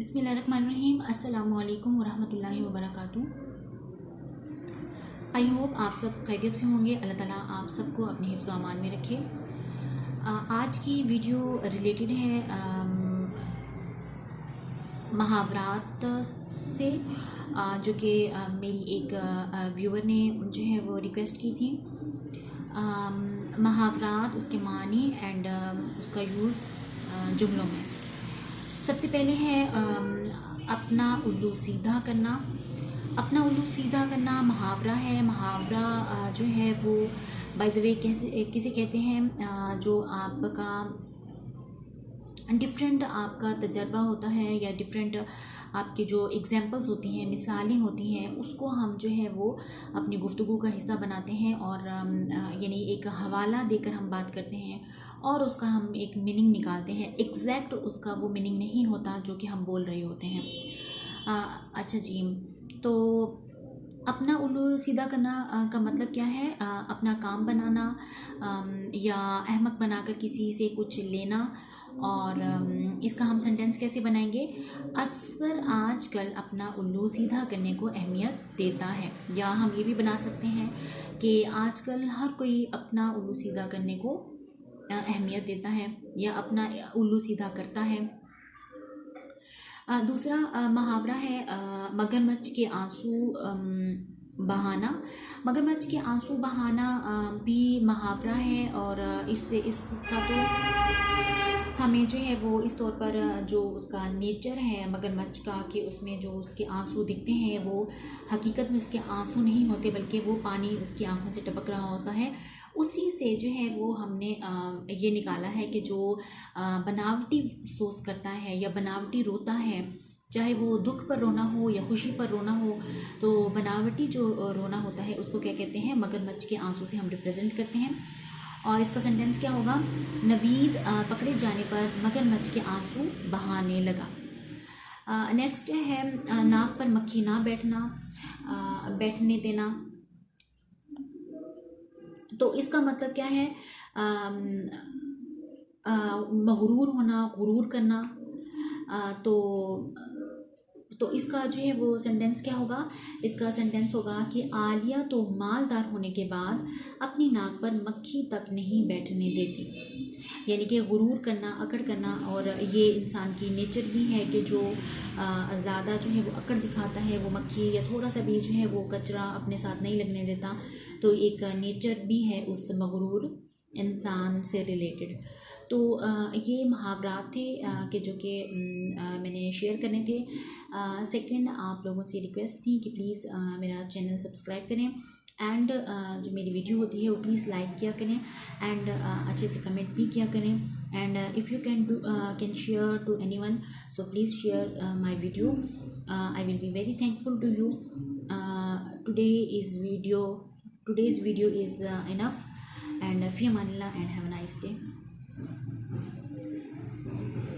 बिस्मिल्लाहिर्रहमानिर्रहीम। अस्सलामुअलैकुम वरहमतुल्लाहि वबरकातुहू। आई होप आप सब खैरियत से होंगे। अल्लाह ताला आप सबको अपने हिफ्ज़ अमान में रखे। आज की वीडियो रिलेटेड है मुहावरात से, जो कि मेरी एक व्यूअर ने जो है वो रिक्वेस्ट की थी। मुहावरात, उसके मानी एंड उसका यूज़ जुमलों में। सबसे पहले है अपना उल्लू सीधा करना। अपना उल्लू सीधा करना मुहावरा है। मुहावरा जो है वो बाय द वे किसे कहते हैं, जो आपका डिफरेंट आपका तजर्बा होता है या डिफरेंट आपके जो एग्जांपल्स होती हैं, मिसालें होती हैं, उसको हम जो है वो अपनी गुफ्तगू का हिस्सा बनाते हैं और यानी एक हवाला देकर हम बात करते हैं और उसका हम एक मीनिंग निकालते हैं। एग्जैक्ट उसका वो मीनिंग नहीं होता जो कि हम बोल रहे होते हैं। अच्छा जी, तो अपना उल्लू सीधा करना का मतलब क्या है? अपना काम बनाना या अहमक बनाकर किसी से कुछ लेना। और इसका हम सेंटेंस कैसे बनाएंगे? अक्सर आजकल अपना उल्लू सीधा करने को अहमियत देता है। या हम ये भी बना सकते हैं कि आजकल हर कोई अपना उल्लू सीधा करने को अहमियत देता है या अपना उल्लू सीधा करता है। दूसरा मुहावरा है मगरमच्छ के आंसू बहाना। मगरमच्छ के आंसू बहाना भी मुहावरा है और इसका तो हमें जो है वो इस तौर पर जो उसका नेचर है मगरमच्छ का, कि उसमें जो उसके आंसू दिखते हैं वो हकीकत में उसके आंसू नहीं होते, बल्कि वो पानी उसकी आंखों से टपक रहा होता है। उसी से जो है वो हमने ये निकाला है कि जो बनावटी अफसोस करता है या बनावटी रोता है, चाहे वो दुख पर रोना हो या खुशी पर रोना हो, तो बनावटी जो रोना होता है उसको क्या कहते हैं? मगरमच्छ के आंसू से हम रिप्रेजेंट करते हैं। और इसका सेंटेंस क्या होगा? नवीद पकड़े जाने पर मगरमच्छ के आंसू बहाने लगा। नेक्स्ट है नाक पर मक्खी ना बैठने देना। तो इसका मतलब क्या है? मगरूर होना, गुरूर करना। तो इसका जो है वो सेंटेंस क्या होगा? इसका सेंटेंस होगा कि आलिया तो मालदार होने के बाद अपनी नाक पर मक्खी तक नहीं बैठने देती। यानी कि गुरूर करना, अकड़ करना, और ये इंसान की नेचर भी है कि जो ज़्यादा जो है वो अकड़ दिखाता है, वो मक्खी या थोड़ा सा भी जो है वो कचरा अपने साथ नहीं लगने देता। तो एक नेचर भी है उस मगरूर इंसान से रिलेटेड। तो ये मुहावरात थे कि जो कि मैंने शेयर करने थे। सेकंड, आप लोगों से रिक्वेस्ट थी कि प्लीज़ मेरा चैनल सब्सक्राइब करें एंड जो मेरी वीडियो होती है वो प्लीज़ लाइक किया करें एंड अच्छे से कमेंट भी किया करें। And if you can share to anyone, so please share my video. I will be very thankful to you. today's video is enough, and fi amanillah and have a nice day.